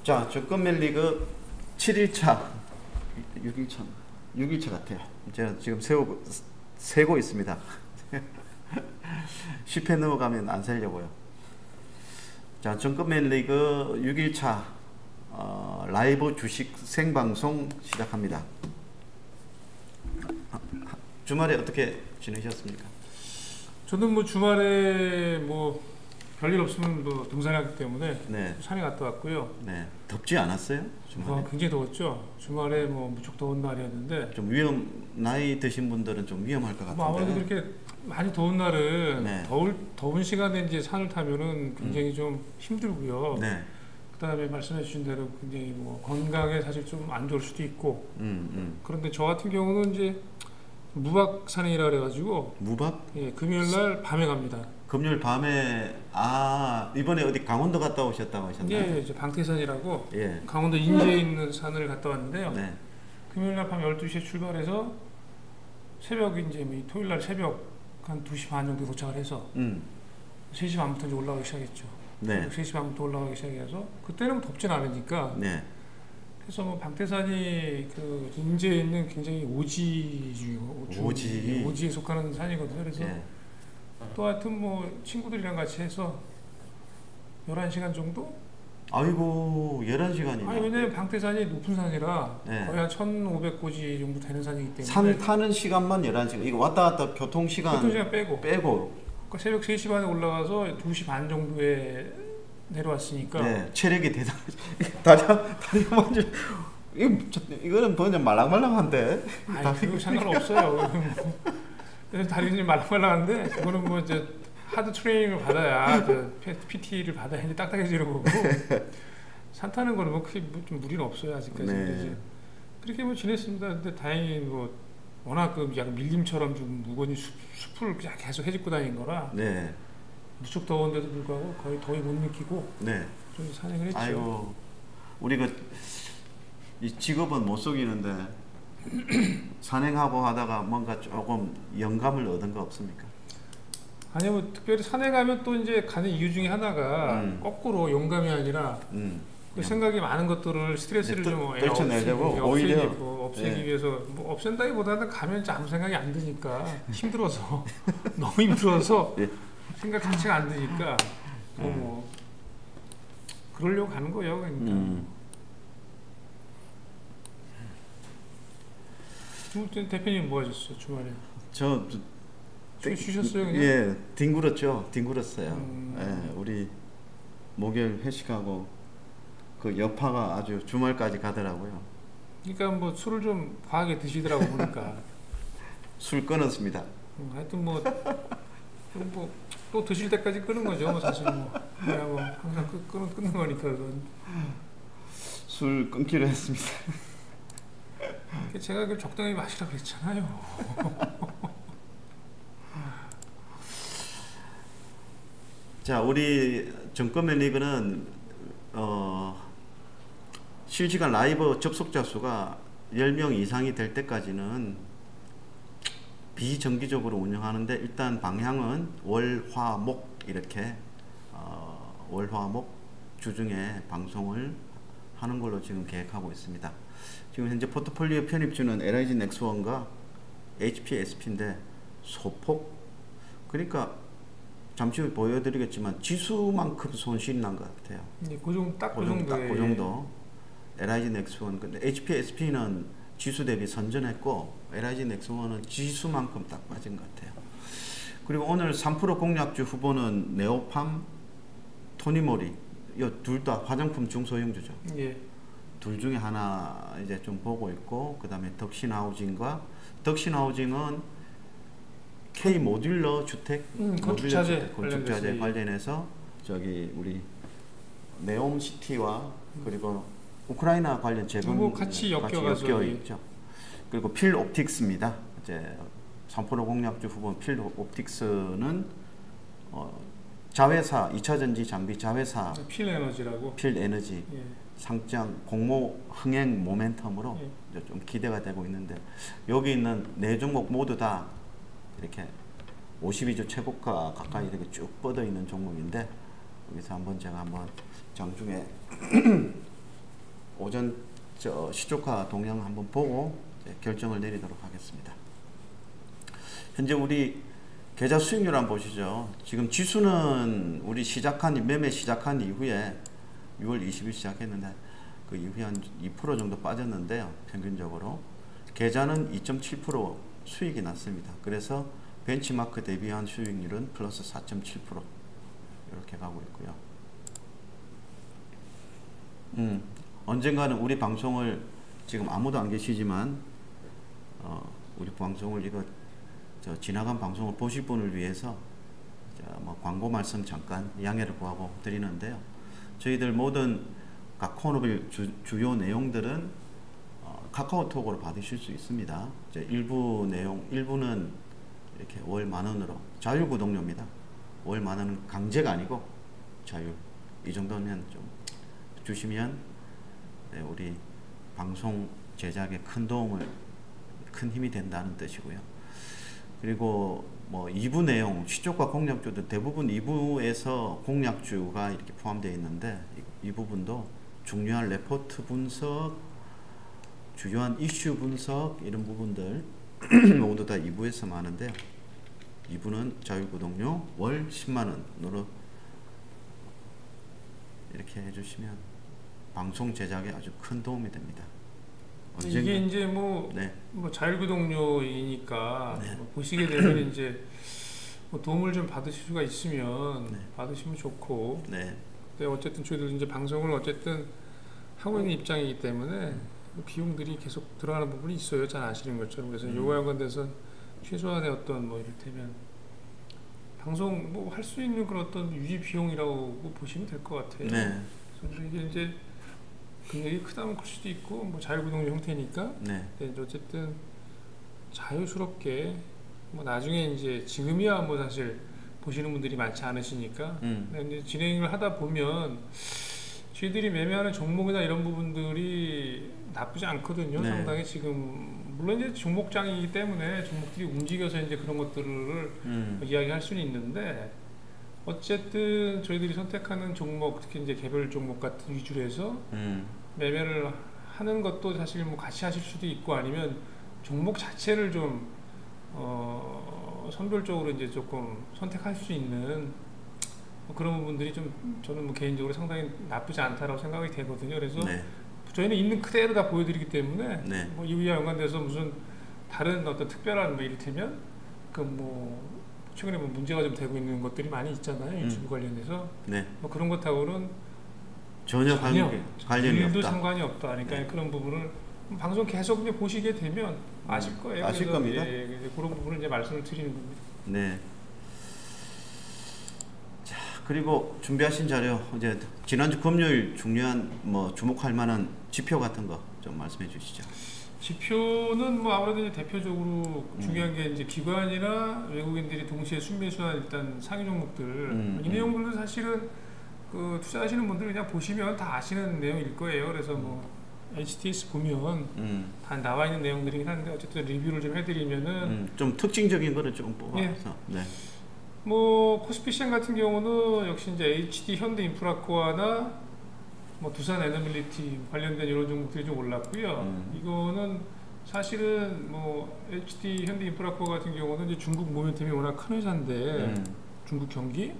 자, 조건맨 리그 7일차, 6일차 같아요. 제가 지금 세고 있습니다. 10회 넘어가면 안 살려고요. 자, 조건맨 리그 6일차 라이브 주식 생방송 시작합니다. 주말에 어떻게 지내셨습니까? 저는 뭐 주말에 뭐 별일 없으면 뭐 등산하기 때문에 네. 산에 갔다 왔고요. 네. 덥지 않았어요? 주말에? 굉장히 더웠죠. 주말에 뭐 무척 더운 날이었는데 좀 나이 드신 분들은 좀 위험할 것 같은데. 뭐 아무래도 그렇게 많이 더운 날은 네. 더운 시간에 이제 산을 타면은 굉장히 좀 힘들고요. 네. 그다음에 말씀해 주신 대로 굉장히 뭐 건강에 사실 좀 안 좋을 수도 있고. 그런데 저 같은 경우는 이제 무박 산행이라 그래가지고 무박? 예, 금요일 날 밤에 갑니다. 금요일 밤에 이번에 어디 강원도 갔다 오셨다고 하셨나요? 예, 이제 방태산이라고 예. 강원도 인제에 있는 산을 갔다 왔는데요. 네. 금요일 날 밤 12시에 출발해서 새벽 이제 뭐 토요일 날 새벽 한 2시 반 정도 도착을 해서 3시 반부터 이제 올라가기 시작했죠. 네. 3시 반부터 올라가기 시작해서 그때는 덥진 않으니까 네. 그래서 뭐 방태산이 그 인제에 있는 굉장히 오지에 속하는 산이거든요. 그래서 예. 또 하여튼 뭐 친구들이랑 같이 해서 11시간 정도? 아이고 11시간이나. 아니 왜냐면 방태산이 높은 산이라 네. 거의 한 1500고지 정도 되는 산이기 때문에 산 타는 시간만 11시간. 이거 왔다 갔다 교통시간 빼고 그러니까 새벽 3시 반에 올라가서 2시 반 정도에 내려왔으니까 네, 체력이 대단하죠. 다리가 먼저 이거는 완전 말랑말랑한데. 아니 그거 상관없어요. 그래서 다리는 좀 말랑말랑한데 그거는 뭐 이제 하드 트레이닝을 받아야 PT를 받아야 이제 딱딱해지는 거고 산 타는 거는 뭐 크게 좀 무리는 없어요 아직까지. 네. 그렇게 뭐 지냈습니다. 근데 다행히 뭐 워낙 그 약간 밀림처럼 좀 무거운 숲을 그냥 계속 헤집고 다닌 거라 네. 무척 더운데도 불구하고 거의 더위 못 느끼고 네. 좀 산행을 했죠. 아이고 우리 이 직업은 못 속이는데 산행하고 하다가 뭔가 조금 영감을 얻은 거 없습니까? 아니요, 뭐 특별히 산에 가면 또 이제 가는 이유 중에 하나가 거꾸로 영감이 아니라 그 생각이 많은 것들을 스트레스를 좀 떨쳐내려고 오히려 없애기 위해서 뭐 없앤다기보다는 가면 아무 생각이 안 드니까 힘들어서 너무 힘들어서 생각 자체가 안 드니까 뭐 그러려고 가는 거예요, 그러니까. 대표님 뭐 하셨어요 주말에? 저 쉬셨어요 그냥? 예, 뒹굴었어요. 예, 우리 목요일 회식하고 그 여파가 아주 주말까지 가더라고요. 그러니까 뭐 술을 좀 과하게 드시더라고 보니까. 술 끊었습니다. 하여튼 뭐 또 드실 때까지 끊은 거죠. 뭐 사실 뭐 그냥 뭐 항상 끊는 거니까 그건. 술 끊기로 했습니다. 제가 그걸 적당히 마시라고 그랬잖아요. 자, 우리 정권맨 리그는 실시간 라이브 접속자 수가 10명 이상이 될 때까지는 비정기적으로 운영하는데 일단 방향은 월, 화, 목 이렇게 월, 화, 목 주중에 방송을 하는 걸로 지금 계획하고 있습니다. 지금 현재 포트폴리오 편입주는 LIG 넥스원과 HPSP인데 소폭 그러니까 잠시 후에 보여드리겠지만 지수만큼 손실이 난 것 같아요. 네, 그 정도. LIG 넥스원 근데 HPSP는 지수 대비 선전했고 LIG 넥스원은 지수만큼 딱 빠진 것 같아요. 그리고 오늘 3% 공략주 후보는 네오팜, 토니모리 이 둘 다 화장품 중소형주죠. 예. 둘 중에 하나 이제 좀 보고 있고 그 다음에 덕신하우징은 K 모듈러 주택 건축자재 관련해서 저기 우리 네옴시티와 그리고 우크라이나 관련 재건 같이 엮여 있죠. 그리고 필옵틱스입니다. 이제 3% 공략주 후보 필옵틱스는 자회사 2차전지 장비 자회사 필에너지 예. 상장 공모 흥행 모멘텀으로 좀 기대가 되고 있는데 여기 있는 네 종목 모두 다 이렇게 52주 최고가 가까이 이렇게 쭉 뻗어 있는 종목인데 여기서 제가 한번 장중에 오전 시초가 동향 한번 보고 결정을 내리도록 하겠습니다. 현재 우리 계좌 수익률 한번 보시죠. 지금 지수는 우리 매매 시작한 이후에 6월 20일 시작했는데 그 이후에 한 2% 정도 빠졌는데요. 평균적으로 계좌는 2.7% 수익이 났습니다. 그래서 벤치마크 대비한 수익률은 플러스 4.7% 이렇게 가고 있고요. 언젠가는 우리 방송을 지금 아무도 안 계시지만 우리 방송을 지나간 방송을 보실 분을 위해서 뭐 광고 말씀 잠깐 양해를 구하고 드리는데요. 저희들 모든 각 코너별 주요 내용들은 카카오톡으로 받으실 수 있습니다. 일부는 이렇게 월 10,000원으로 자율구독료입니다. 월 10,000원은 강제가 아니고 자율. 이 정도면 좀 주시면 우리 방송 제작에 큰 힘이 된다는 뜻이고요. 그리고 뭐 2부 내용, 시초가 공략주도 대부분 2부에서 공략주가 이렇게 포함되어 있는데 이 부분도 중요한 레포트 분석, 주요한 이슈 분석 이런 부분들 모두 다 2부에서 하는데요. 2부는 자율구독료 월 100,000원으로 이렇게 해주시면 방송 제작에 아주 큰 도움이 됩니다. 이게 이제 뭐 자율구독료이니까 뭐 보시게 되면 이제 뭐 도움을 좀 받으실 수가 있으면 받으시면 좋고. 근데 어쨌든 저희들 이제 방송을 어쨌든 하고 있는 입장이기 때문에 비용들이 계속 들어가는 부분이 있어요. 잘 아시는 것처럼. 그래서 요거에 관련돼서 최소한의 어떤 뭐 이를테면 방송 뭐 할 수 있는 그런 어떤 유지 비용이라고 보시면 될 것 같아요. 그래서 이게 이제 금액이 크다면 클 수도 있고 뭐 자율구독료 형태니까. 근데 어쨌든 자유스럽게 뭐 나중에 이제 지금이야 뭐 사실 보시는 분들이 많지 않으시니까. 근데 이제 진행을 하다 보면 저희들이 매매하는 종목이나 이런 부분들이 나쁘지 않거든요. 상당히 지금 물론 이제 종목장이기 때문에 종목들이 움직여서 이제 그런 것들을 이야기할 수는 있는데 어쨌든 저희들이 선택하는 종목, 특히 이제 개별 종목 같은 위주로 해서 매매를 하는 것도 사실 뭐 같이 하실 수도 있고 아니면 종목 자체를 좀 선별적으로 이제 조금 선택할 수 있는 뭐 그런 부분들이 좀 저는 뭐 개인적으로 상당히 나쁘지 않다라고 생각이 되거든요. 그래서 저희는 있는 그대로 다 보여드리기 때문에 뭐 이와 연관돼서 무슨 다른 어떤 특별한 뭐 이를테면 그 뭐 최근에 뭐 문제가 좀 되고 있는 것들이 많이 있잖아요. 유튜브 관련해서 뭐 그런 것하고는 전혀 관련이 없다. 상관이 없다. 그러니까 그런 부분을 방송 계속 이제 보시게 되면 아실 거예요. 아실 겁니다. 그런 부분을 이제 말씀을 드리는 겁니다. 자, 그리고 준비하신 자료 이제 지난주 금요일 중요한 뭐 주목할 만한 지표 같은 거 좀 말씀해 주시죠. 지표는 뭐 아무래도 대표적으로 중요한 게 이제 기관이나 외국인들이 동시에 순매수한 일단 상위 종목들 이 내용들도 사실은 그 투자하시는 분들 그냥 보시면 다 아시는 내용일 거예요. 그래서 뭐 HTS 보면 다 나와 있는 내용들이긴 한데 어쨌든 리뷰를 좀 해드리면은 좀 특징적인 거를 좀 뽑아서 뭐 코스피 시장 같은 경우는 역시 이제 HD 현대인프라코아나 뭐 두산 에너빌리티 관련된 이런 종목들이 좀 올랐고요. 이거는 사실은 뭐 HD 현대인프라코아 같은 경우는 이제 중국 모멘텀이 워낙 큰 회사인데 중국 경기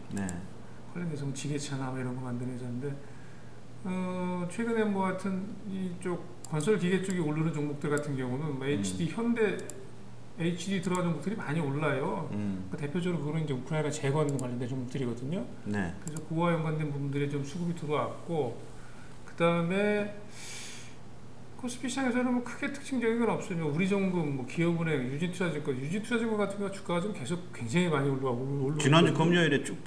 관련돼서 지게차나 뭐 이런 거 만드는 회사인데 최근에 뭐 하여튼 이쪽 건설 기계 쪽에 오르는 종목들 같은 경우는 뭐 HD 현대 HD 들어간 종목들이 많이 올라요. 그러니까 대표적으로 그거는 이제 우크라이나 재건 관련된 종목들이거든요. 그래서 그와 연관된 부분들에 좀 수급이 들어왔고, 그 다음에 코스피 시장에서는 뭐 크게 특징적인 건 없어요. 우리정금, 뭐 기업은행, 유진투자증권 같은 경우 주가가 좀 계속 굉장히 많이 올라오고 지난주 금요일에 쭉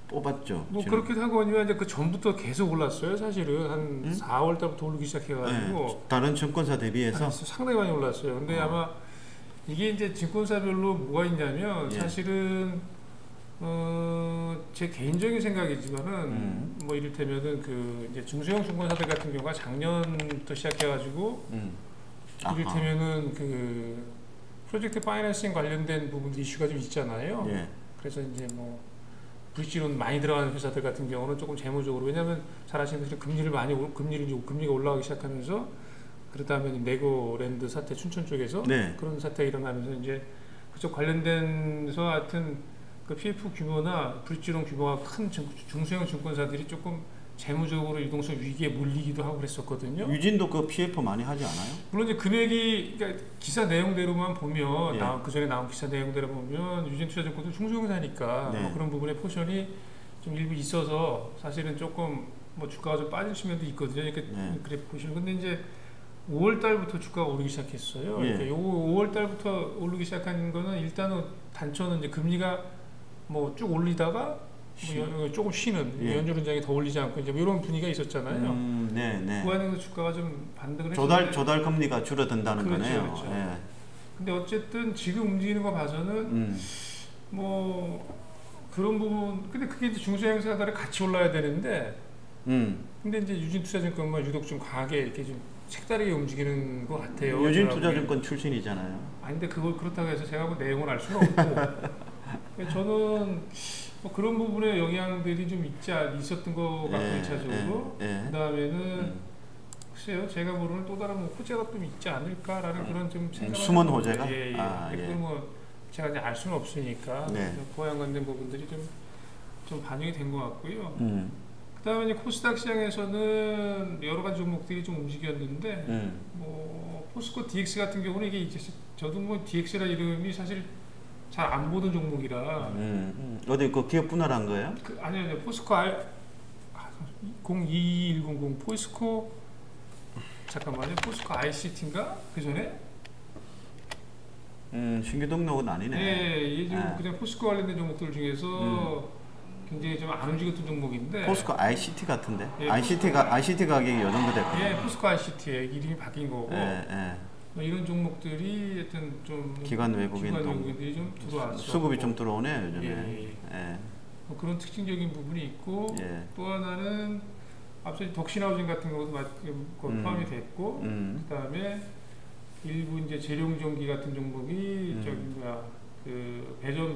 뽑았죠. 뭐 그렇기도 하고 아니면 이제 그 전부터 계속 올랐어요. 사실은 한 4월 달부터 오르기 시작해가지고 다른 증권사 대비해서 상당히 많이 올랐어요. 근데 아마 이게 이제 증권사별로 뭐가 있냐면 사실은 제 개인적인 생각이지만은 뭐 이를테면은 그 이제 중소형 증권사들 같은 경우가 작년부터 시작해가지고 이를테면은 그 프로젝트 파이낸싱 관련된 부분도 이슈가 좀 있잖아요. 그래서 이제 뭐 브릿지론 많이 들어가는 회사들 같은 경우는 조금 재무적으로 왜냐하면 잘 아시는 것처럼 금리가 올라가기 시작하면서 그러다면 네고랜드 사태 춘천 쪽에서 네. 그런 사태가 일어나면서 이제 그쪽 관련된서 하여튼 그 PF 규모나 브릿지론 규모가 큰 중소형 증권사들이 조금 재무적으로 유동성 위기에 몰리기도 하고 그랬었거든요. 유진도 그 PF 많이 하지 않아요? 물론 이제 금액이 그러니까 기사 내용대로만 보면 예. 그 전에 나온 기사 내용대로 보면 유진투자증권도 중소형사니까 네. 뭐 그런 부분에 포션이 좀 일부 있어서 사실은 조금 뭐 주가가 좀 빠질 측면도 있거든요. 이렇게 네. 그래프 보시면 근데 이제 5월 달부터 주가가 오르기 시작했어요. 예. 그러니까 요 5월 달부터 오르기 시작한 거는 일단은 단초는 이제 금리가 뭐 쭉 올리다가 뭐 조금 쉬는 예. 연준 은장이 더 올리지 않고 이제 뭐 이런 분위기가 있었잖아요. 네, 네. 그 안에서 주가가 좀 반등을 했는데 조달 금리가 줄어든다는 그렇죠, 거네요. 그렇죠. 예. 근데 어쨌든 지금 움직이는 거 봐서는 뭐 그런 부분 근데 그게 이제 중소형사들이 같이 올라야 되는데 근데 이제 유진투자증권만 유독 좀 강하게 이렇게 좀 색다르게 움직이는 것 같아요. 유진투자증권 출신이잖아요. 아니 근데 그걸 그렇다고 해서 제가 뭐 내용을 알 수는 없고 저는 뭐 그런 부분에 영향들이 좀 있었던 것 같고 1차적으로 그 다음에는 글쎄요 제가 모르는 또 다른 뭐 호재가 좀 있지 않을까라는 그런 좀 생각을 숨은 호재가? 예. 그걸 뭐 제가 이제 알 수는 없으니까 네. 그와 연관된 부분들이 좀 반영이 된 것 같고요. 그다음에 이제 코스닥 시장에서는 여러 가지 종목들이 좀 움직였는데 뭐 포스코 DX 같은 경우는 이게 이제 저도 뭐 DX라 이름이 사실 잘 안 보던 종목이라 어디 그 기업 분할한 거예요? 아니요 포스코 02100 포스코 잠깐만요 포스코 ICT인가 그 전에 신규 등록은 아니네. 네, 이게 좀 그냥 포스코 관련된 종목들 중에서 굉장히 좀 안 움직였던 종목인데 포스코 ICT 같은데? 예, ICT 가격이 요 정도 됐거든요. 예, 포스코 ICT의 이름이 바뀐 거고 뭐 이런 종목들이 하여튼 좀 기관 외국인들이 좀 들어왔어. 수급이 좀 들어오네요 요즘에. 예. 뭐 그런 특징적인 부분이 있고 예. 또 하나는 앞서 덕신하우징 같은 경우도 포함이 됐고 그다음에 일부 이제 재룡전기 같은 종목이 그 배전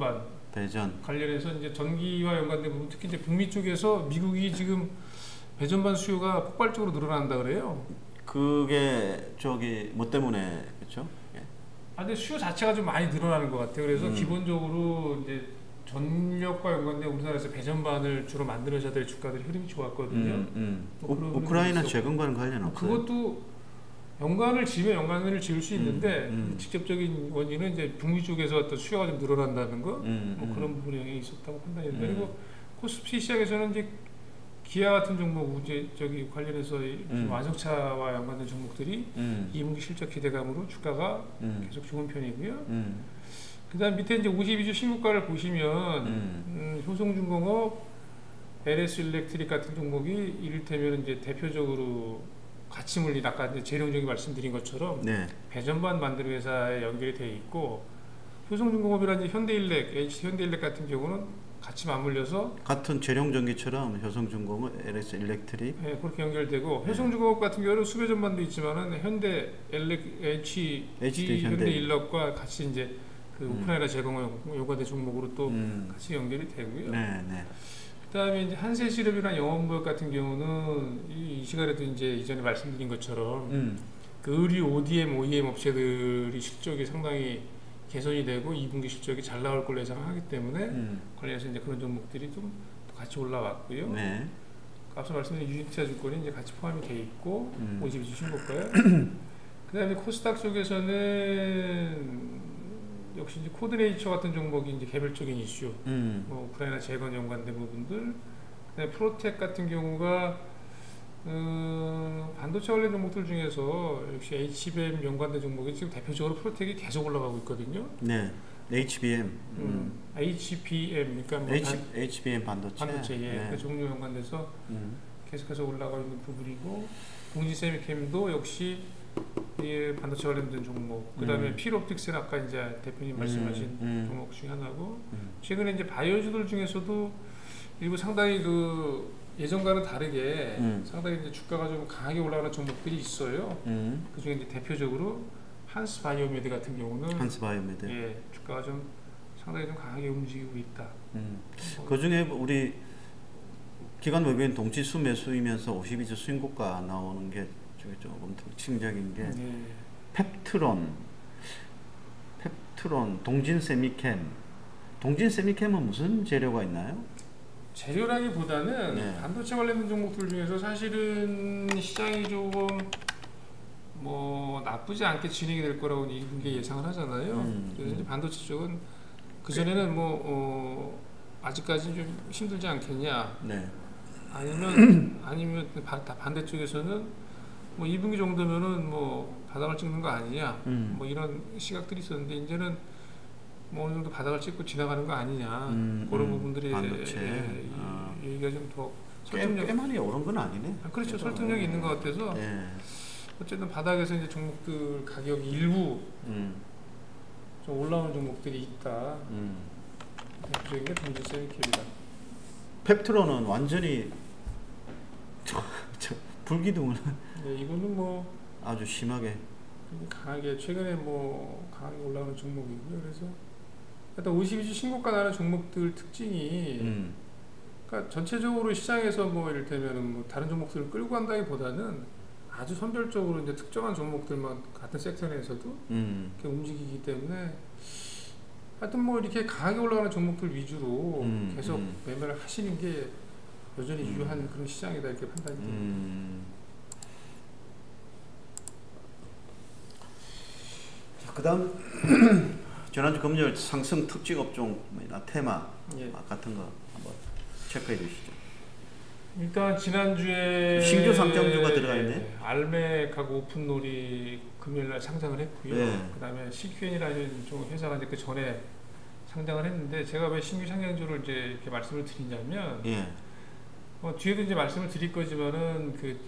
관련해서 이제 전기와 연관된 부분 특히 이제 북미 쪽에서 미국이 지금 배전반 수요가 폭발적으로 늘어난다 그래요. 그게 뭐 때문에 그렇죠? 예. 근데 수요 자체가 좀 많이 늘어나는 것 같아요. 그래서 기본적으로 이제 전력과 연관된 우리나라에서 배전반을 주로 만드는 회사들의 주가들이 흐름이 좋았거든요. 뭐 우크라이나 재건과는 관련 없어요? 그것도 연관을 지을 수 있는데 직접적인 원인은 이제 북미 쪽에서 어떤 수요가 좀 늘어난다는 거, 뭐 그런 부분에 영향이 있었다고 판단했는데 그리고 코스피 시장에서는 이제 기아 같은 종목 이제 관련해서 완성차와 연관된 종목들이 2분기 실적 기대감으로 주가가 계속 좋은 편이고요. 그다음 밑에 이제 52주 신고가를 보시면 효성중공업, LS 일렉트릭 같은 종목이 이를테면 이제 대표적으로 가치 물리 아까 이제 재룡전기 말씀드린 것처럼 배전반 만드는 회사에 연결이 되어 있고 효성중공업이라는 현대일렉 같은 경우는 같이 맞물려서 같은 재룡전기처럼 효성중공업, LS 일렉트릭 그렇게 연결되고 효성중공업 같은 경우는 수배전반도 있지만은 현대일렉과 같이 이제 그 우크라이나 재건과 연관된 종목으로 또 같이 연결이 되고요. 그다음에 이제 한세실업이나 영원무역 같은 경우는 이 시간에도 이제 이전에 말씀드린 것처럼 그 의류 ODM, OEM 업체들이 실적이 상당히 개선이 되고 2분기 실적이 잘 나올 걸로 예상하기 때문에 관련해서 이제 그런 종목들이 좀 같이 올라왔고요. 앞서 말씀드린 유진투자증권이 이제 같이 포함이 돼 있고 52주 신고가요. 그다음에 코스닥 쪽에서는 역시 이제 코드네이처 같은 종목이 이제 개별적인 이슈, 뭐 우크라이나 재건 연관된 부분들, 그다음에 프로텍 같은 경우가 반도체 관련 종목들 중에서 역시 HBM 연관된 종목이 지금 대표적으로 프로텍이 계속 올라가고 있거든요. HBM. HBM, 그러니까 뭐 HBM 반도체. 그 종류 연관돼서 계속해서 올라가고 있는 부분이고, 동지세미캠도 역시 반도체 관련된 종목, 그 다음에 필옵틱스는 아까 이제 대표님 말씀하신 종목 중에 하나고, 최근에 이제 바이오주들 중에서도 일부 상당히 그 예전과는 다르게 상당히 이제 주가가 좀 강하게 올라가는 종목들이 있어요. 그 중에 이제 대표적으로 한스바이오메드 같은 경우는 주가가 좀 상당히 좀 강하게 움직이고 있다. 그 중에 우리 기관 외국인 동지수 매수이면서 52주 수익고가 나오는 게 조금 특징적인 게 펩트론, 동진 세미캠. 동진 세미캠은 무슨 재료가 있나요? 재료라기보다는 네. 반도체 관련된 종목들 중에서 사실은 시장이 조금 뭐 나쁘지 않게 진행이 될 거라고 이게 예상을 하잖아요. 그래서 이제 반도체 쪽은 그 전에는 뭐 아직까지 좀 힘들지 않겠냐. 네. 아니면 반대쪽에서는 뭐 2분기 정도면은 뭐 바닥을 찍는 거 아니냐. 뭐 이런 시각들이 있었는데 이제는 뭐 어느 정도 바닥을 찍고 지나가는 거 아니냐. 그런 부분들이 반도체. 얘기가 좀 더 꽤 많이 오른 건 아니네. 그렇죠. 설득력이 있는 것 같아서. 어쨌든 바닥에서 이제 종목들 가격이 일부 좀 올라오는 종목들이 있다. 대표적인 게 동진 세미캠이다. 펩트론은 완전히 불기둥을 네, 이거는 뭐 아주 심하게 강하게 최근에 뭐 강하게 올라오는 종목이고요. 그래서 일단 52주 신고가 나는 종목들 특징이 그러니까 전체적으로 시장에서 뭐 이를테면 뭐 다른 종목들을 끌고 간다기보다는 아주 선별적으로 이제 특정한 종목들만 같은 섹터 내에서도 이렇게 움직이기 때문에 하여튼 뭐 이렇게 강하게 올라가는 종목들 위주로 계속 매매를 하시는 게 여전히 유효한 그런 시장이다 이렇게 판단이 됩니다. 자, 그다음 지난주 금요일 상승 특징 업종이나 테마 같은 거 한번 체크해 주시죠. 일단 지난주에 신규 상장주가 들어가 있네. 알맥하고 오픈놀이 금요일날 상장을 했고요. 그다음에 CQN이라는 좀 회사가 이제 그 전에 상장을 했는데 제가 왜 신규 상장주를 이제 이렇게 말씀을 드리냐면 뒤에도 이제 말씀을 드릴 거지만은 그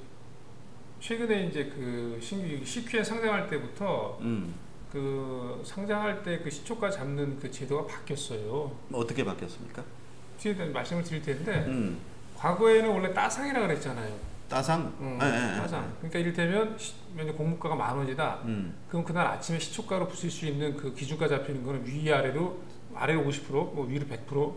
최근에 이제 그 신규 CQN 상장할 때부터 그 상장할 때 그 시초가 잡는 그 제도가 바뀌었어요. 어떻게 바뀌었습니까? 뒤에 말씀을 드릴 텐데. 과거에는 원래 따상이라 그랬잖아요. 따상? 따상. 그러니까 이를테면 공모가가 10,000원이다. 그럼 그날 아침에 시초가로 붙일 수 있는 그 기준가 잡히는 거는 위아래로 50%, 뭐 위로 100%,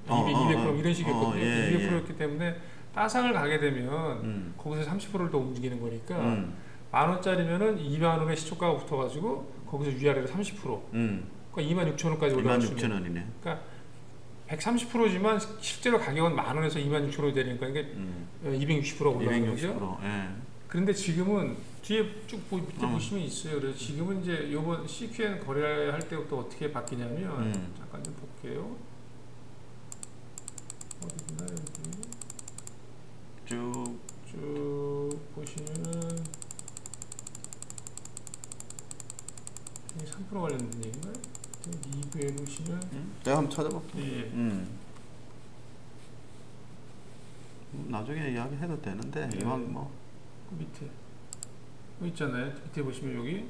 200% 이런 식이었거든요. 200%였기 때문에 따상을 가게 되면 거기서 30%를 더 움직이는 거니까 10,000원짜리면은 20,000원에 시초가가 붙어가지고 거기서 위아래로 30%. 그러니까 26,000원까지 올라갈 수 있는. 26,000원이네. 그러니까 130%지만 실제로 가격은 10,000원에서 26,000원이 되니까 이게 260%가 올라가는 거죠. 그런데 지금은 뒤에 쭉 밑에 보시면 있어요. 그래서 지금은 이제 이번 CQN 거래할 때부터 어떻게 바뀌냐면 잠깐 좀 볼게요. 어디나 여기 쭉 보시면은 3% 관련된 얘기인가요? 2부에 보시면 내가 한번 찾아볼게요. 나중에 이야기해도 되는데 이왕 뭐 그 밑에 있잖아요. 밑에 보시면 여기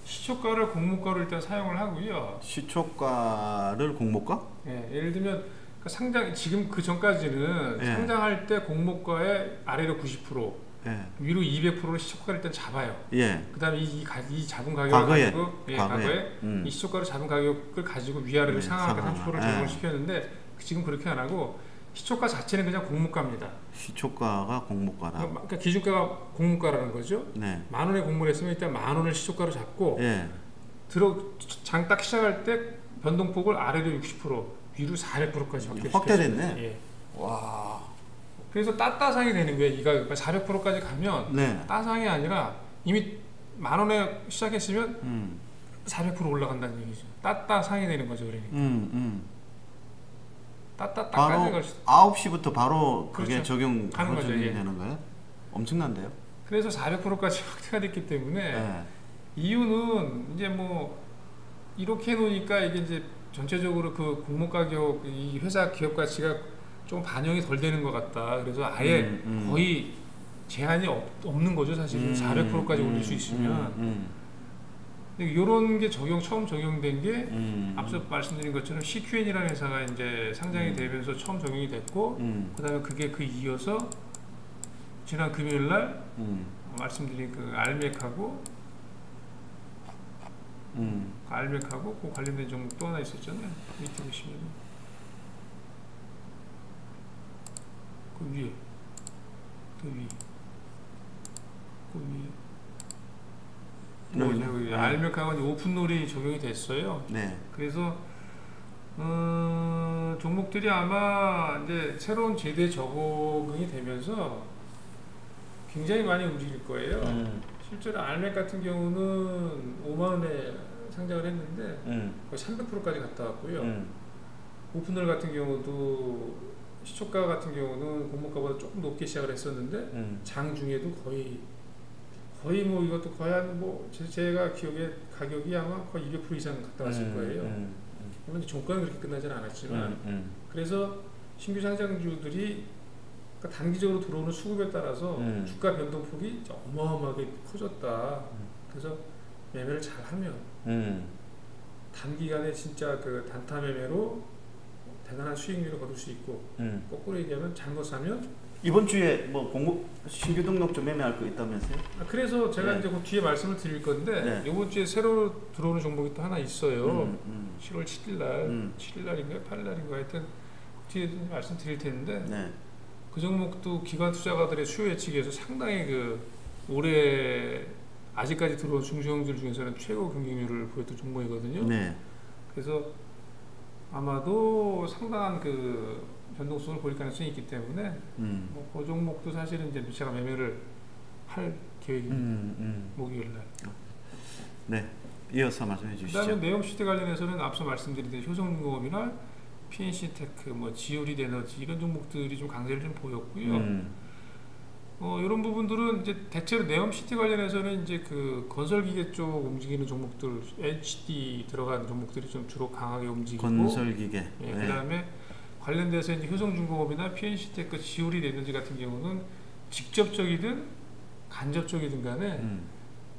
시초가를 공모가로 일단 사용을 하고요. 시초가를 공모가? 예를 들면 상장 지금 그 전까지는 상장할 때 공모가의 아래로 90%, 위로 200%를 시초가를 일단 잡아요. 그다음에 이 잡은 가격을 과거에 이 시초가를 잡은 가격을 가지고 위아래로 상하게 30%를 적용을 시켰는데 지금 그렇게 안 하고 시초가 자체는 그냥 공모가입니다. 시초가가 공모가다. 그러니까 기준가가 공모가라는 거죠. 10,000원에 공모를 했으면 일단 10,000원을 시초가로 잡고 장 딱 시작할 때 변동폭을 아래로 60%, 위로 400%까지 확대됐네. 와. 그래서 따따상이 되는 거예요. 이 가격 400%까지 가면 따상이 아니라 이미 10,000원에 시작했으면 400% 올라간다는 얘기죠. 따따상이 되는 거죠, 그러니까. 바로 9시부터 바로 그게 그렇죠. 적용이 거죠, 되는 거예요? 엄청난데요? 그래서 400%까지 확대가 됐기 때문에 이유는 이제 뭐 이렇게 해놓으니까 이게 이제 전체적으로 그 공모 가격, 이 회사 기업 가치가 좀 반영이 덜 되는 것 같다. 그래서 아예 거의 제한이 없는 거죠, 사실은. 400%까지 올릴 수 있으면. 이런 게 처음 적용된 게 앞서 말씀드린 것처럼 CQN이라는 회사가 이제 상장이 되면서 처음 적용이 됐고, 그다음에 그게 이어서 지난 금요일 날 말씀드린 그 알맥하고 알맥하고 그 관련된 종목 또 하나 있었잖아요. 밑에 보시면 그 위에 그 위에 알맥하고 오픈롤이 적용이 됐어요. 네. 그래서 종목들이 아마 이제 새로운 제도에 적응이 되면서 굉장히 많이 움직일 거예요. 실제로 알맥 같은 경우는 5만 원에 상장을 했는데 거의 300%까지 갔다 왔고요. 오픈롤 같은 경우도 시초가 같은 경우는 공모가보다 조금 높게 시작을 했었는데 장 중에도 거의 뭐 이것도 거의 한 뭐 제가 기억에 가격이 아마 거의 200% 이상 갔다 왔을 거예요. 물론 종가는 그렇게 끝나지는 않았지만 그래서 신규 상장주들이 그러니까 단기적으로 들어오는 수급에 따라서 주가 변동폭이 어마어마하게 커졌다. 그래서 매매를 잘하면 단기간에 진짜 그 단타 매매로 대단한 수익률을 거둘 수 있고 거꾸로 얘기하면 잘못 사면 이번 주에 뭐 신규 등록주 매매할 거 있다면서요? 그래서 제가 네. 이제 그 뒤에 말씀을 드릴 건데 네. 이번 주에 새로 들어오는 종목이 또 하나 있어요. 7월 7일 날, 7일 날인가요? 8일 날인가 하여튼 그 뒤에 말씀드릴 텐데 네. 그 종목도 기관 투자가들의 수요 예측에서 상당히 그 올해 아직까지 들어온 중소형주들 중에서는 최고 경쟁률을 보였던 종목이거든요. 네. 그래서 아마도 상당한 그 변동성을 보일 가능성이 있기 때문에 뭐 그 종목도 사실은 이제 제가 매매를 할 계획입니다. 목요일 날. 네. 이어서 말씀해 주시죠. 그다음에 내용 시대 관련해서는 앞서 말씀드린 대로 효성공업이나 PNC테크, 뭐 지오리드 에너지 이런 종목들이 좀 강세를 좀 보였고요. 이런 부분들은 이제 대체로 네옴시티 관련해서는 이제 그 건설기계 쪽 움직이는 종목들, HD 들어간 종목들이 좀 주로 강하게 움직이고, 건설기계. 예, 네. 그다음에 관련돼서 이제 효성중공업이나 PNC테크, 지오리드 에너지 같은 경우는 직접적이든 간접적이든 간에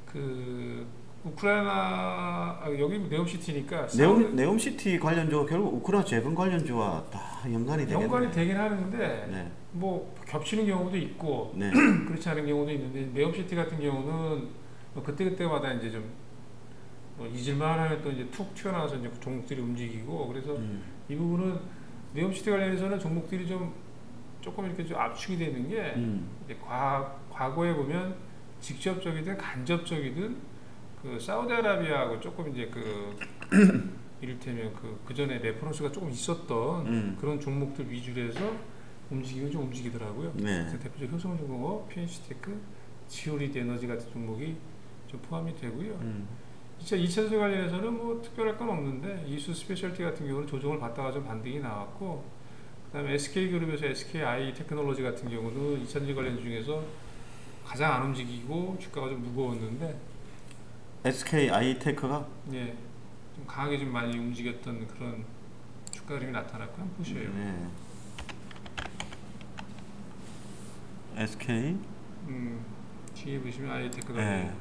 그 우크라이나 여기 네옴시티니까 네옴시티 관련주가 결국 우크라이나 재건 관련주와 다 연관이 되겠네요. 연관이 되긴 하는데 네. 뭐 겹치는 경우도 있고 네. 그렇지 않은 경우도 있는데 네옴시티 같은 경우는 뭐 그때그때마다 이제 좀 뭐 잊을만 하면 또 이제 툭 튀어나와서 이제 종목들이 움직이고 그래서 이 부분은 네옴시티 관련해서는 종목들이 좀 조금 이렇게 좀 압축이 되는 게 이제 과거에 보면 직접적이든 간접적이든 그 사우디아라비아하고 조금 이제 그 이를테면 그 전에 레퍼런스가 조금 있었던 그런 종목들 위주로 해서 좀 움직이더라고요. 네. 그래서 대표적으로 효성중공업, PNC테크, 지오리드 에너지 같은 종목이 좀 포함이 되고요. 2차전지 관련해서는 뭐 특별할 건 없는데 이수 스페셜티 같은 경우는 조정을 받다가 좀 반등이 나왔고 그다음에 SK그룹에서 SKI 테크놀로지 같은 경우는 2차전지 관련 중에서 가장 안 움직이고 주가가 좀 무거웠는데 SKI테크가 예, 좀 강하게 좀 많이 움직였던 그런 주가 그림이 나타났고 한번 보셔요. 네. SK 뒤에 보시면 아이테크가 네.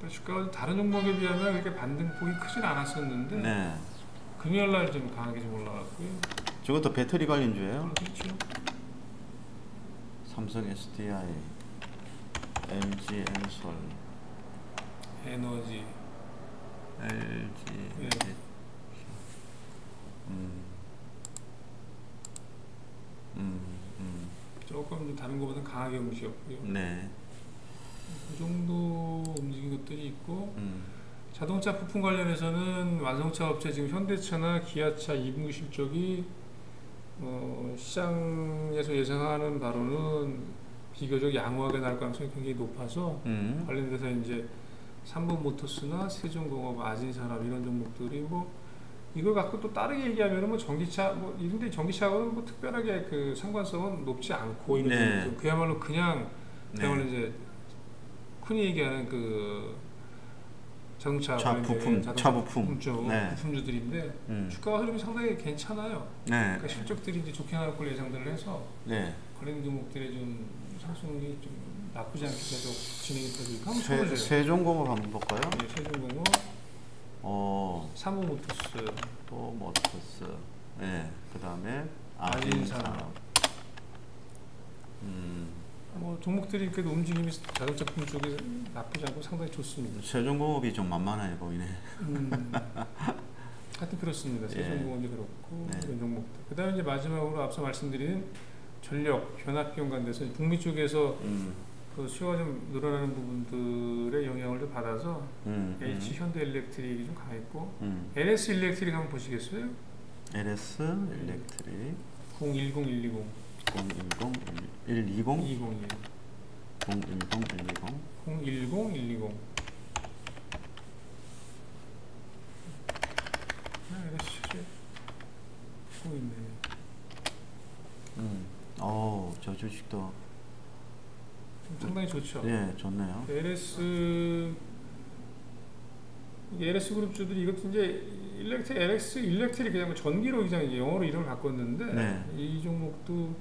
주가가 다른 종목에 비하면 그렇게 반등폭이 크진 않았었는데 네. 금요일 날 좀 강하게 좀 올라갔고요. 저것도 배터리 관련주예요. 그렇죠. 삼성 SDI, LG 엔솔, 에너지, LG. 네. 조금 다른 것보다 강하게 움직였고요. 네. 그 정도 움직인 것들이 있고 자동차 부품 관련해서는 완성차 업체 지금 현대차나 기아차 2분기 실적이 시장에서 예상하는 바로는 비교적 양호하게 나올 가능성이 굉장히 높아서 관련돼서 이제 삼성모터스나 세종공업, 아진산업 이런 종목들이 뭐 이걸 갖고 또 다르게 얘기하면은 뭐 전기차 뭐 이런데 전기차하고는 뭐 특별하게 그 상관성은 높지 않고 이런 네. 종목들. 그야말로 그냥 그야말로 네. 이제 흔히 얘기하는 그 자동차 차 부품, 차 부품. 네. 부품주들인데 주가 흐름이 상당히 괜찮아요. 네. 그러니까 실적들이 이제 좋게 나올 걸 예상들을 해서 네. 관련 종목들의 좀 상승이 좀 나쁘지 않게 계속 진행이 되고 있고 한번 쳐보세요. 세종공업 한번 볼까요? 네, 세종공업, 삼성모터스, 또 모터스. 네. 그다음에 아진산업. 아진산업. 뭐 종목들이 그래도 움직임이 자동차품 쪽이 나쁘지 않고 상당히 좋습니다. 세종공업이 좀 만만해 보이네. 하여튼 그렇습니다. 세종공업이 그렇고 네. 이런 종목들. 그다음에 이제 마지막으로 앞서 말씀드린 전력, 변압기 관련돼서 북미 쪽에서 그 수요가 좀 늘어나는 부분들의 영향을 좀 받아서 H 현대일렉트릭이 좀 강했고 LS 일렉트릭 한번 보시겠어요? LS 일렉트릭 010120 120 201 010120 010120 LS 보고 있네. 저 주식도 상당히 좋죠. 예, 좋네요. LS 그룹주들이 이것도 이제 LS 일렉트릭 그냥 전기로 그냥 이제 영어로 이름을 바꿨는데 네. 이 종목도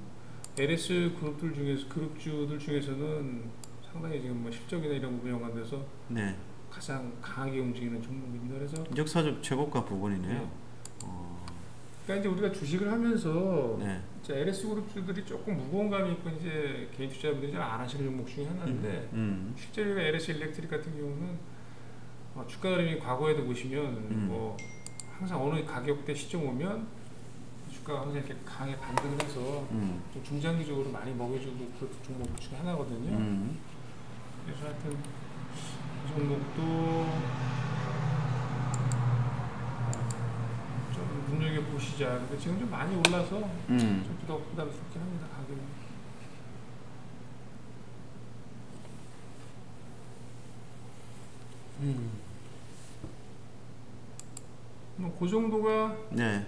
LS 그룹주들 중에서는 상당히 지금 뭐 실적이나 이런 부분에 연관돼서 네. 가장 강하게 움직이는 종목입니다. 그래서 역사적 최고가 부분이네요. 네. 그러니까 이제 우리가 주식을 하면서 네. 이제 LS 그룹주들이 조금 무거운 감이 있고 이제 개인 투자자분들이 잘 안 하시는 종목 중에 하나인데 실제로 LS 일렉트릭 같은 경우는 주가 흐름이 과거에도 보시면 뭐 항상 어느 가격대 시점 오면 주가가 항상 이렇게 강하게 반등을 해서 좀 중장기적으로 많이 먹여주고 그런 종목 중에 하나거든요. 그래서 하여튼 이 종목도 좀 눈여겨보시자. 근데 지금 좀 많이 올라서 좀 부담스럽긴 합니다. 가격이. 그 정도가 네.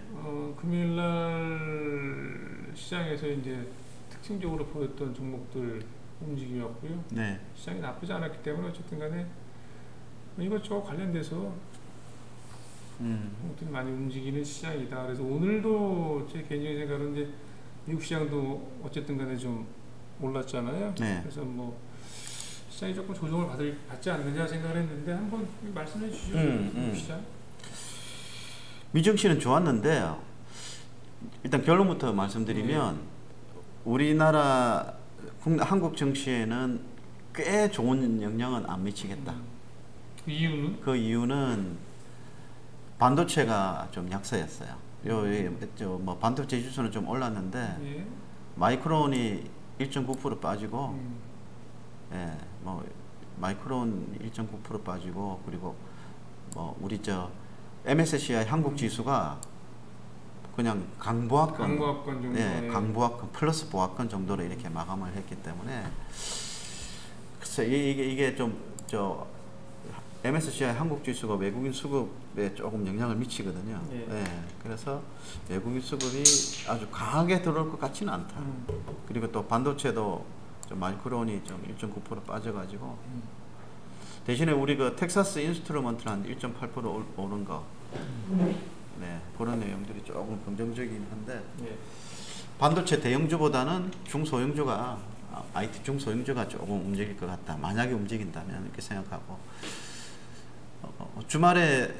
금요일날 시장에서 이제 특징적으로 보였던 종목들 움직임이었고요. 네. 시장이 나쁘지 않았기 때문에 어쨌든 간에 이것저것 관련돼서 종목들이 많이 움직이는 시장이다. 그래서 오늘도 제 개인적인 생각은 이제 미국 시장도 어쨌든 간에 좀 올랐잖아요. 네. 그래서 뭐 시장이 조금 조정을 받지 않느냐 생각을 했는데 한번 말씀해 주시죠. 미국 시장. 미증시는 좋았는데 일단 결론부터 말씀드리면 우리나라 한국 증시에는 꽤 좋은 영향은 안 미치겠다. 그 이유는? 그 이유는 반도체가 좀 약세였어요. 뭐 반도체 지수는 좀 올랐는데 예. 마이크론이 1.9% 빠지고, 예, 뭐 마이크론 1.9% 빠지고 그리고 뭐 우리 MSCI 한국 지수가 그냥 강보합권 정도. 예, 강보합권 플러스 보합권 정도로 이렇게 마감을 했기 때문에 글쎄 이게 좀 MSCI 한국 지수가 외국인 수급에 조금 영향을 미치거든요. 예. 예, 그래서 외국인 수급이 아주 강하게 들어올 것 같지는 않다. 그리고 또 반도체도 좀 마이크론이 좀 1.9% 빠져가지고 대신에 우리 그 텍사스 인스트루먼트는 한 1.8% 오른 거, 네, 그런 내용들이 조금 긍정적이긴 한데 예. 반도체 대형주보다는 중소형주가 IT 중소형주가 조금 움직일 것 같다. 만약에 움직인다면 이렇게 생각하고 주말에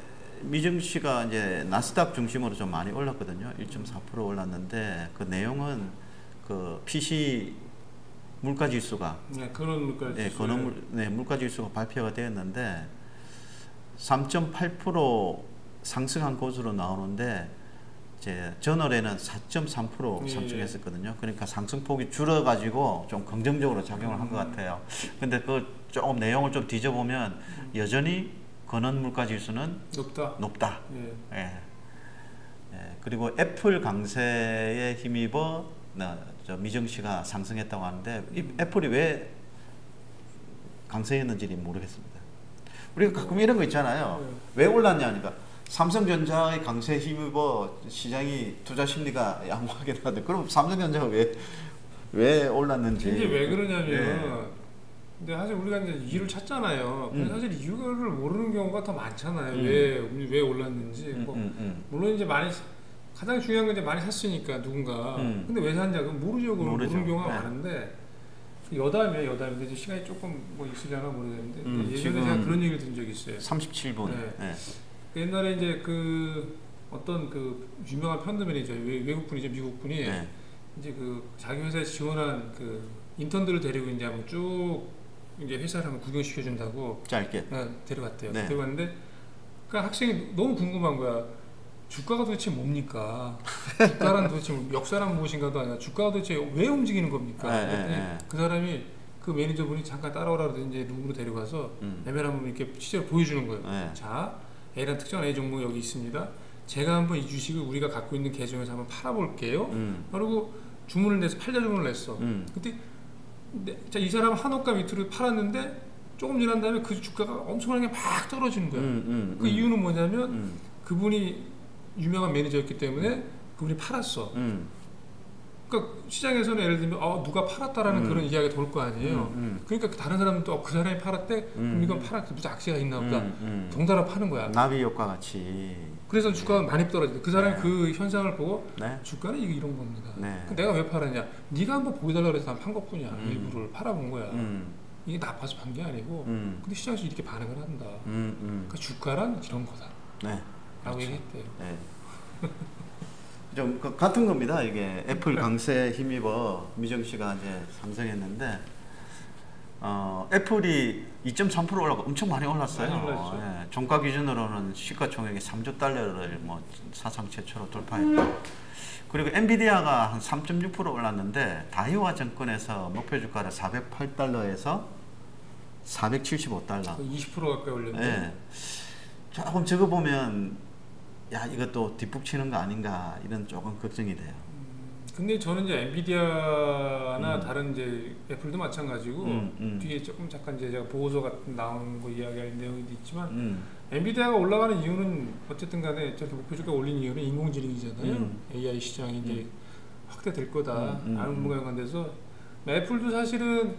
미증시가 이제 나스닥 중심으로 좀 많이 올랐거든요. 1.4% 올랐는데 그 내용은 그 PC 물가지수가 그런 물가지수. 물가지수가 발표가 되었는데 3.8% 상승한 것으로 나오는데 이제 저널에는 4.3% 상승했었거든요. 그러니까 상승폭이 줄어가지고 좀 긍정적으로 작용을 한 것 같아요. 근데 그 조금 내용을 좀 뒤져보면 여전히 근원 물가지수는 높다. 예. 예. 그리고 애플 강세에 힘입어 미증시가 상승했다고 하는데 이 애플이 왜 강세였는지 모르겠습니다. 우리가 가끔 이런 거 있잖아요. 왜 올랐냐니까 삼성전자의 강세에 힘입어 시장이 투자 심리가 양호하게 나는데 그럼 삼성전자가 왜 올랐는지 이게 왜 그러냐면 근데 사실 우리가 이제 이유를 찾잖아요. 근데 사실 이유를 모르는 경우가 더 많잖아요. 왜 올랐는지. 물론 이제 가장 중요한 건 이제 많이 샀으니까 누군가. 근데 왜 샀냐? 그건 모르죠. 모르는 경우가 많은데 여담이에요. 근데 이제 시간이 조금 뭐 있으려나 모르겠는데 예전에 제가 그런 얘기를 들은 적이 있어요. 37분. 네. 네. 옛날에 이제 그 어떤 그 유명한 펀드 매니저 외국 분이죠. 미국 분이 이제 그 자기 회사에 지원한 그 인턴들을 데리고 이제 한번 쭉 이제 회사를 한번 구경시켜 준다고 짧게. 데려갔대요. 네. 데려갔는데 그러니까 학생이 너무 궁금한 거야. 주가가 도대체 뭡니까? 주가란 도대체 역사란 무엇인가도 아니라 주가가 도대체 왜 움직이는 겁니까? 그랬더니 그 사람이 그 매니저분이 잠깐 따라오라 그러더니 이제 룸으로 데려가서 M을 한번 이렇게 실제로 보여주는 거예요. 자, A라는 특정한 A 종목이 여기 있습니다. 제가 한번 이 주식을 우리가 갖고 있는 계정에서 한번 팔아볼게요. 그리고 주문을 내서 팔자 주문을 냈어. 그때 자, 이 사람 한옥가 밑으로 팔았는데 조금 지난 다음에 그 주가가 엄청나게 막 떨어지는 거야. 그 이유는 뭐냐면 그분이 유명한 매니저였기 때문에 그분이 팔았어. 그러니까 시장에서는 예를 들면 누가 팔았다라는 그런 이야기가 돌 거 아니에요. 그러니까 다른 사람은 그 사람이 팔았대. 그럼 이건 팔았 무슨 악재가 있나 보다. 덩달아 파는 거야. 나비 효과 같이. 그래서 주가가 많이 떨어진다. 그 사람이 그 현상을 보고 네. 주가는 이런 겁니다. 네. 내가 왜 팔았냐? 네가 한번 보여달라고 해서 난 판 것뿐이야. 일부를 팔아본 거야. 이게 나빠서 판 게 아니고 근데 시장에서 이렇게 반응을 한다. 그러니까 주가란 이런 거다. 네. 라고 그렇죠. 얘기했대요. 네. 좀 같은 겁니다. 이게 애플 강세에 힘입어 미정 씨가 이제 상승했는데 애플이 2.3% 올라가 엄청 많이 올랐어요. 많이 올랐죠. 예, 종가 기준으로는 시가총액이 3조 달러를 뭐 사상 최초로 돌파했고 그리고 엔비디아가 한 3.6% 올랐는데 다이와 증권에서 목표 주가를 408달러에서 475달러. 20% 가까이 올렸네. 예. 조금 저거 보면 야 이것도 뒷북 치는 거 아닌가 이런 조금 걱정이 돼요. 근데 저는 이제 엔비디아나 다른 이제 애플도 마찬가지고 뒤에 조금 잠깐 이제 제가 보고서 같은 나온 거 이야기할 내용도 있지만 엔비디아가 올라가는 이유는 어쨌든 간에 저렇게 목표 주가 올린 이유는 인공지능이잖아요. AI 시장이 이제 확대될 거다. 라는 부분과 연관돼서 애플도 사실은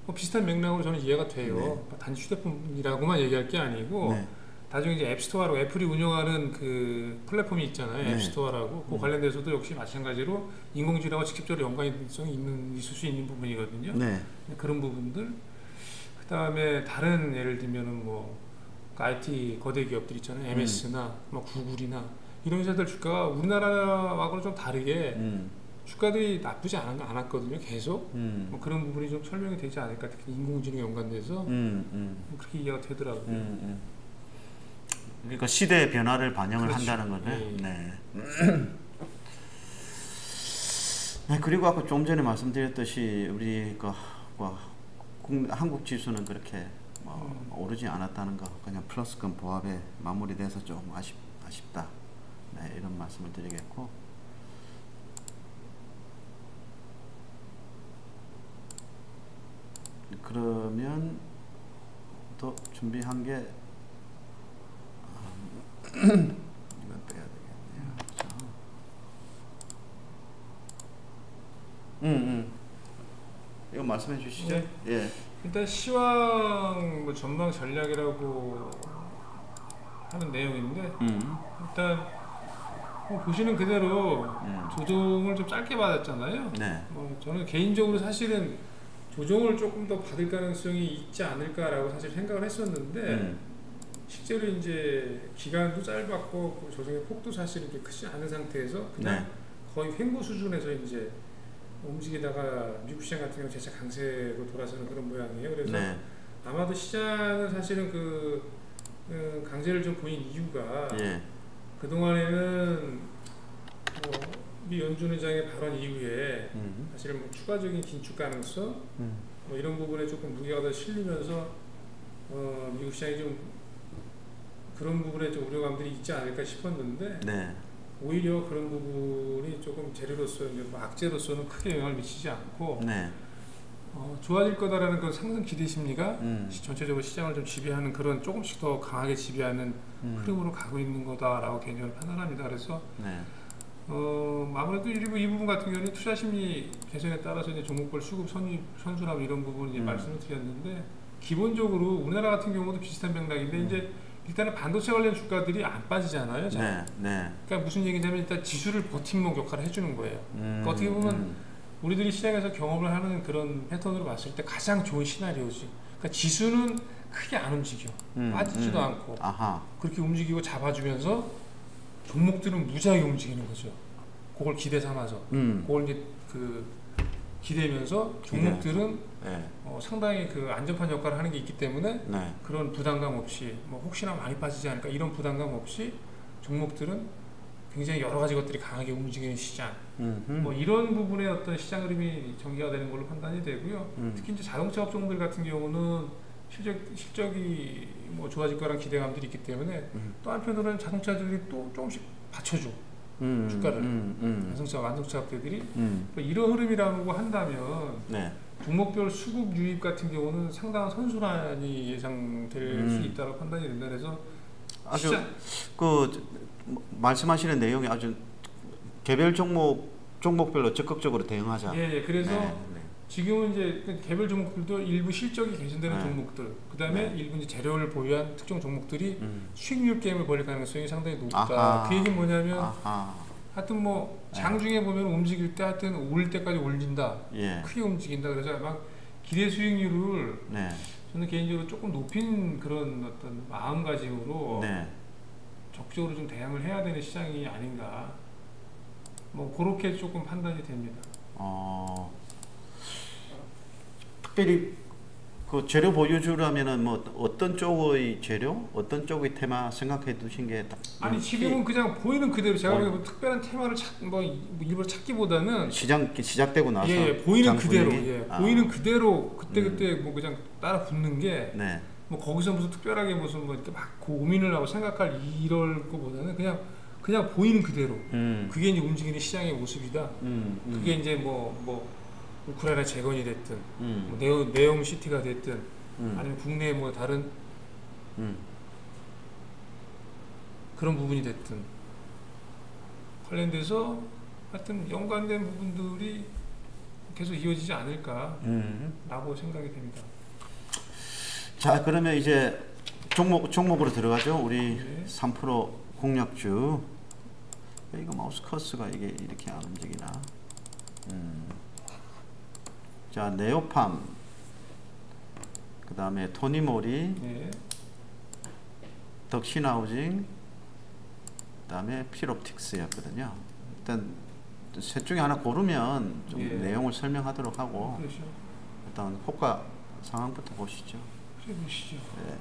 뭐 비슷한 맥락으로 저는 이해가 돼요. 네. 단지 휴대폰이라고만 얘기할 게 아니고 네. 나중에 이제 앱스토어라고 애플이 운영하는 그 플랫폼이 있잖아요. 네. 앱스토어라고 그 관련돼서도 역시 마찬가지로 인공지능과 직접적으로 연관성이 있을 수 있는 부분이거든요. 네. 그런 부분들. 그 다음에 다른 예를 들면은 뭐 IT 거대 기업들 있잖아요. MS나 뭐 구글이나 이런 회사들 주가가 우리나라하고는 좀 다르게 주가들이 나쁘지 않았거든요. 계속 뭐 그런 부분이 좀 설명이 되지 않을까. 특히 인공지능에 연관돼서 뭐 그렇게 이해가 되더라고요. 그러니까 시대의 변화를 반영을 그렇죠. 한다는 거네. 네. 네. 네. 그리고 아까 좀 전에 말씀드렸듯이 우리 한국 지수는 그렇게 오르지 않았다는 거, 그냥 플러스권 보합에 마무리돼서 조금 아쉽다. 네, 이런 말씀을 드리겠고. 그러면 또 준비한 게 이건 빼야 되겠네요. 이거 말씀해 주시죠. 네. 예. 일단 시황 뭐 전망 전략이라고 하는 내용인데 일단 뭐 보시는 그대로 조정을 좀 짧게 받았잖아요. 네. 저는 개인적으로 사실은 조정을 조금 더 받을 가능성이 있지 않을까라고 사실 생각을 했었는데 실제로 이제 기간도 짧았고 그 조정의 폭도 사실 이렇게 크지 않은 상태에서 그냥 거의 횡보 수준에서 이제 움직이다가 미국 시장 같은 경우 재차 강세로 돌아서는 그런 모양이에요. 그래서 아마도 시장은 사실은 그 강세를 좀 보인 이유가 그동안에는 미 연준 의장의 발언 이후에 사실은 뭐 추가적인 긴축 가능성 뭐 이런 부분에 조금 무게가 더 실리면서 미국 시장이 좀 그런 부분에 좀 우려감들이 있지 않을까 싶었는데 오히려 그런 부분이 조금 재료로서 뭐 악재로서는 크게 영향을 미치지 않고 좋아질 거다라는 그 상승 기대 심리가 전체적으로 시장을 좀 지배하는 그런 조금씩 더 강하게 지배하는 흐름으로 가고 있는 거다라고 개인적으로 판단합니다. 그래서 아무래도 이 부분 같은 경우는 투자 심리 개선에 따라서 이제 종목별 수급 선순환 이런 부분 이제 말씀을 드렸는데 기본적으로 우리나라 같은 경우도 비슷한 맥락인데 이제 일단은 반도체 관련 주가들이 안 빠지잖아요. 그러니까 무슨 얘기냐면 일단 지수를 버팀목 역할을 해주는 거예요. 그러니까 어떻게 보면 우리들이 시장에서 경험을 하는 그런 패턴으로 봤을 때 가장 좋은 시나리오지. 그러니까 지수는 크게 안 움직여. 빠지지도 않고 그렇게 움직이고 잡아주면서 종목들은 무지하게 움직이는 거죠. 그걸 기대 삼아서. 그걸 이제 기대면서 종목들은 네. 상당히 그 안전판 역할을 하는 게 있기 때문에 네. 그런 부담감 없이 뭐 혹시나 많이 빠지지 않을까 이런 부담감 없이 종목들은 굉장히 여러 가지 것들이 강하게 움직이는 시장 뭐 이런 부분의 어떤 시장 흐름이 전개가 되는 걸로 판단이 되고요. 특히 이제 자동차 업종들 같은 경우는 실적이 뭐 좋아질 거란 기대감들이 있기 때문에 또 한편으로는 자동차들이 또 조금씩 받쳐줘 주가를 완성차 업체들이 이런 흐름이라고 한다면 네. 종목별 수급 유입 같은 경우는 상당한 선순환이 예상될 수 있다고 판단이 된다. 그래서 아주 말씀하시는 내용이 아주 개별 종목별로 적극적으로 대응하자. 예, 그래서 네. 지금은 이제 개별 종목들도 일부 실적이 개선되는 종목들, 그 다음에 일부 이제 재료를 보유한 특정 종목들이 수익률 게임을 벌일 가능성이 상당히 높다. 아하. 그 얘기는 뭐냐면 아하. 하여튼 뭐 장중에 보면 움직일 때 하여튼 올릴 때까지 올린다. 예. 크게 움직인다. 그래서 막 기대 수익률을 네. 저는 개인적으로 조금 높인 그런 어떤 마음가짐으로 네. 적극적으로 좀 대응을 해야 되는 시장이 아닌가. 뭐 그렇게 조금 판단이 됩니다. 특별히 그 재료 보유주라면은 뭐 어떤 쪽의 재료, 어떤 쪽의 테마 생각해 두신 게 딱. 아니 지금은 그냥 보이는 그대로 제가 뭐 특별한 테마를 일부러 찾기보다는 시작되고 나서 보이는 그대로 분위기? 보이는 그대로 그때 뭐 그냥 따라 붙는 게 네. 뭐 거기서 무슨 특별하게 무슨 뭐 이렇게 막 고민을 하고 생각할 이럴 거보다는 그냥 보이는 그대로 그게 이제 움직이는 시장의 모습이다. 그게 이제 뭐 우크라이나 재건이 됐든 뭐 네옴 시티가 됐든 아니면 국내 뭐 다른 그런 부분이 됐든 관련돼서 하여튼 연관된 부분들이 계속 이어지지 않을까라고 생각이 됩니다. 자, 그러면 이제 종목으로 들어가죠. 우리 네. 3% 공략주. 이거 마우스 커서가 이게 이렇게 안 움직이나? 자, 네오팜. 그 다음에 토니모리. 네. 덕신하우징. 그 다음에 필옵틱스였거든요. 일단 셋 중에 하나 고르면 좀 내용을 설명하도록 하고 그렇죠. 일단 호가 상황부터 보시죠. 그래 보시죠. 네.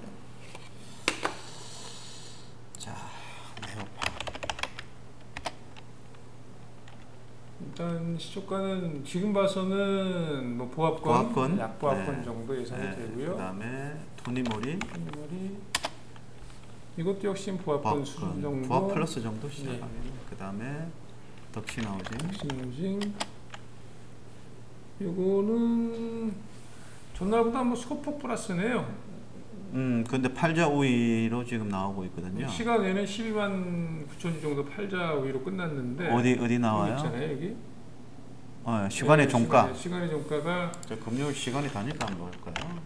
자, 네오팜. 일단 시초가는 지금 봐서는 뭐 보합권, 약보합권 네. 정도 예상이 되고요. 그다음에 토니모리 이것도 역시 보합권 수준 정도. 보합 플러스 정도 시작. 네. 그다음에 덕신하우징. 요거는 전날보다 뭐 소폭 플러스네요. 근데 팔자 우위로 지금 나오고 있거든요. 시간에는 12만 9천 주 정도 팔자 우위로 끝났는데 어디 나와요? 여기 있잖아요, 여기. 시간의 종가. 시간의 종가가 저 금요일 시간이 다니까 한번 볼까요?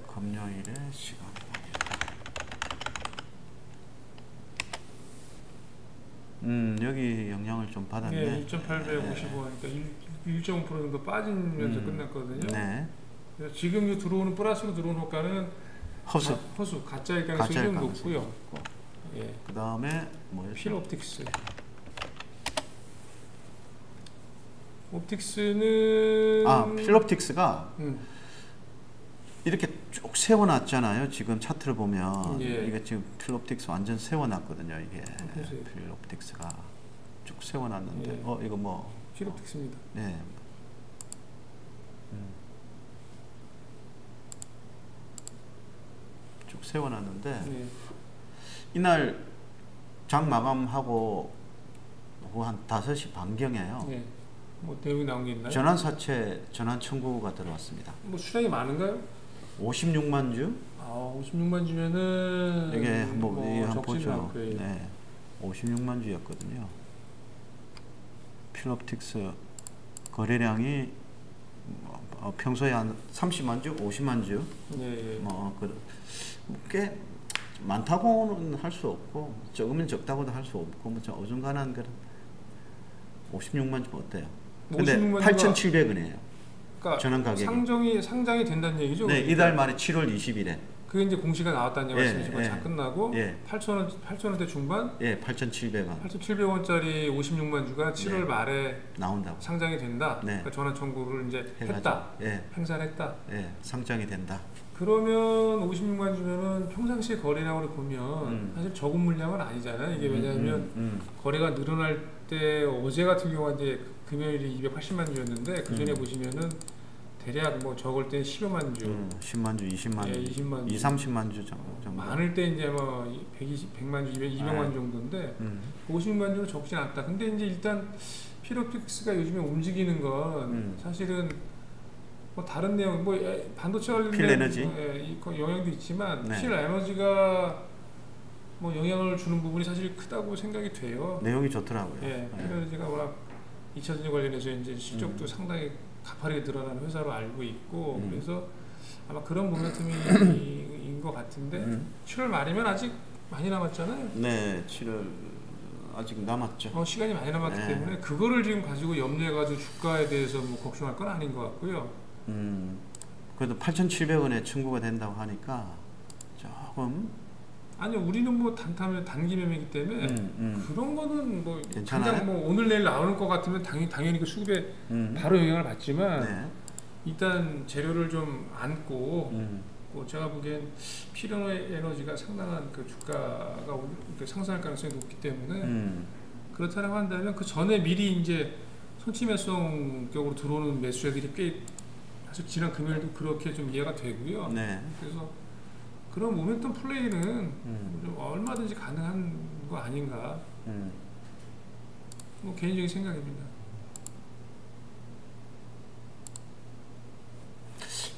금요일에 시간이 다니까. 여기 영향을 좀 받았네. 네, 2,855 그러니까 1.5% 정도 빠지면서 끝났거든요. 네. 그래서 지금 들어오는 플러스로 들어오는 효과는 허수. 가짜일 가능성이 좀 높고요. 예. 그 다음에 뭐였죠? 필옵틱스. 옵틱스는 필옵틱스가 이렇게 쭉 세워놨잖아요. 지금 차트를 보면 이게 지금 필옵틱스 완전 세워놨거든요. 이게 필옵틱스가 쭉 세워놨는데 이거 뭐 필옵틱스입니다. 네. 쭉 세워놨는데 이날 장 마감하고 오후 한 5시 반경에요. 네. 뭐 내용이 나온 게 있나요? 전환사채 전환 청구가 들어왔습니다. 뭐 수량이 많은가요? 56만 주? 56만 주면은 이게 한번 뭐 보죠. 네, 56만 주였거든요. 필옵틱스 거래량이 평소에 한 30만 주, 50만 주, 꽤 많다고는 할 수 없고 적으면 적다고도 할 수 없고 뭐 좀 어중간한 그런 56만 주 어때요? 근데 8,700원이에요. 그러니까 전환 가격이. 상장이 된다는 얘기죠? 네, 이달 말에 7월 20일에. 그게 이제 공시가 나왔다는 예, 말씀이시고 예. 다 끝나고 예. 8,000원대 중반 예, 8,700원 8,700원짜리 56만 주가 7월 네. 말에 나온다고. 상장이 된다. 네. 그러니까 전환 청구를 이제 해가지고. 했다. 예, 행사를 했다. 예, 상장이 된다. 그러면 56만 주면은 평상시 거래량으로 보면 사실 적은 물량은 아니잖아요. 이게 왜냐하면 거래가 늘어날 때 어제 같은 경우가 이제 금요일이 280만 주였는데 그 전에 보시면은 대략 뭐 적을 때 10여만 주, 10만 주, 20만 예, 주, 20만 주, 2, 30만 주 정도. 많을 때 이제 뭐 100만 주, 200만 주 정도인데 56만 주는 적진 않다. 근데 이제 일단 피로픽스가 요즘에 움직이는 건 사실은 뭐 다른 내용, 뭐 반도체 관련된 필에너지? 영향도 있지만 네. 필에너지가 뭐 영향을 주는 부분이 사실 크다고 생각이 돼요. 내용이 좋더라고요. 예, 필에너지가 워낙 2차 전지 관련해서 이제 실적도 상당히 가파르게 늘어나는 회사로 알고 있고 그래서 아마 그런 모멘텀인 것 같은데 7월 말이면 아직 많이 남았잖아요. 네, 7월 아직 남았죠. 시간이 많이 남았기 네. 때문에 그거를 지금 가지고 염려해가지고 주가에 대해서 뭐 걱정할 건 아닌 것 같고요. 그래도 8,700원에 청구가 된다고 하니까 조금 아니요, 우리는 뭐 단기 매매이기 때문에 그런 거는 뭐 괜찮아요? 당장 뭐 오늘 내일 나오는 것 같으면 당연히 그 수급에 바로 영향을 받지만 네. 일단 재료를 좀 안고 뭐 제가 보기엔 필요에너지가 상당한 그 주가가 상승할 가능성이 높기 때문에 그렇다고 한다면 그 전에 미리 이제 선취매수적으로 들어오는 매수자들이 꽤 사실 지난 금요일도 그렇게 좀 이해가 되고요. 네. 그래서 그런 모멘텀 플레이는 좀 얼마든지 가능한 거 아닌가. 뭐 개인적인 생각입니다.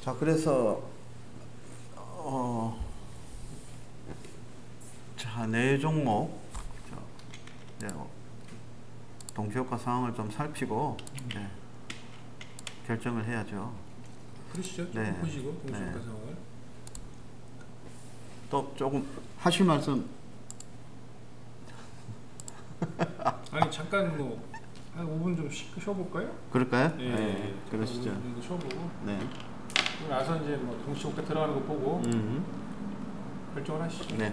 자, 그래서 자, 네 종목 네, 동시효과 상황을 좀 살피고 네, 결정을 해야죠. 그러시죠? 좀 네. 보시고 동시효과 네. 상황을. 또 조금 하실 말씀. 아니 잠깐 뭐 한 5분 좀 쉬어볼까요? 그럴까요? 예, 네, 그러시죠. 5분 정도 쉬어보고 네. 그러고 나서 이제 뭐 동시효과 들어가는 거 보고 결정을 하시죠. 네.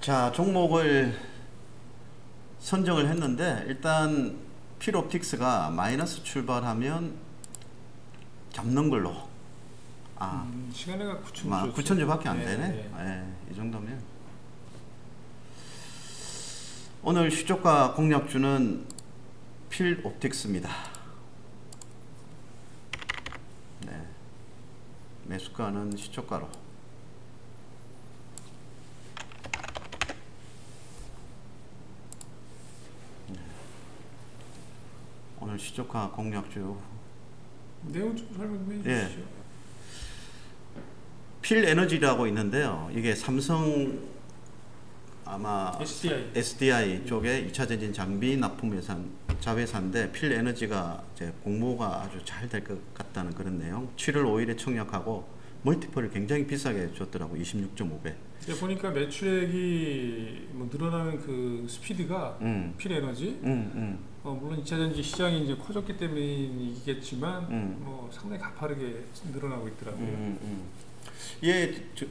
자, 종목을 선정을 했는데 일단 필옵틱스가 마이너스 출발하면 잡는 걸로. 시간에가 9,000주밖에 안 되네. 네. 이 정도면. 오늘 시초가 공략주는 필옵틱스입니다. 네. 매수가는 시초가로. 오늘 시초가 공략주 내용 좀 설명 좀 해주시죠. 필에너지라고 있는데요. 이게 삼성 아마 SDI 쪽에 2차 전지 장비 납품 회산 자회사인데 필에너지가 이제 공모가 아주 잘 될 것 같다는 그런 내용. 7월 5일에 청약하고 멀티플을 굉장히 비싸게 줬더라고. 26.5배. 보니까 매출액이 뭐 늘어나는 그 스피드가 필에너지 물론 2차 전지 시장이 이제 커졌기 때문이겠지만 뭐 상당히 가파르게 늘어나고 있더라고요.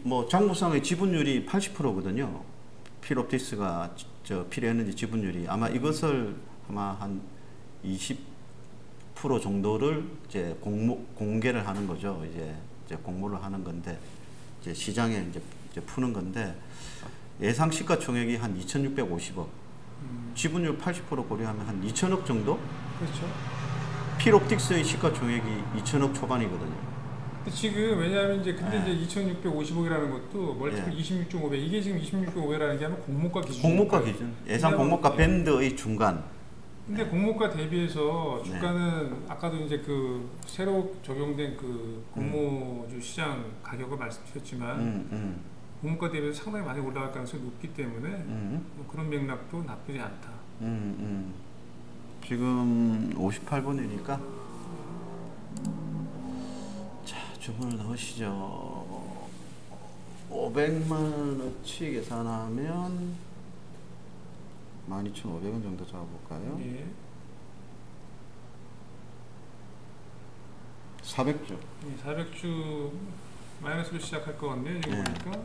뭐 장부상의 지분율이 80%거든요. 필옵틱스가 저 필에너지 지분율이 아마 이것을 아마 한 20% 정도를 이제 공개를 하는 거죠. 이제 공모를 하는 건데 이제 시장에 이제 푸는 건데 예상 시가총액이 한 2,650억. 지분율 80% 고려하면 한 2천억 정도? 그렇죠. 필옵틱스의 시가총액이 2천억 초반이거든요. 근데 지금 왜냐하면 이제 이제 2,650억이라는 것도 멀티플 26.5배 이게 지금 26.5배라는 게 아마 공모가 기준. 공모가 기준. 예상 공모가 밴드의 중간. 근데 공모가 대비해서 주가는 아까도 이제 그 새로 적용된 그 공모주 시장 가격을 말씀드렸지만 공모가 대비해서 상당히 많이 올라갈 가능성이 높기 때문에 뭐 그런 맥락도 나쁘지 않다. 지금 58분이니까 자, 주문을 넣으시죠. 500만원어치 계산하면 12,500원 정도 잡아볼까요? 예. 400주. 400주 마이너스로 시작할 것 같네요. 지금 보니까.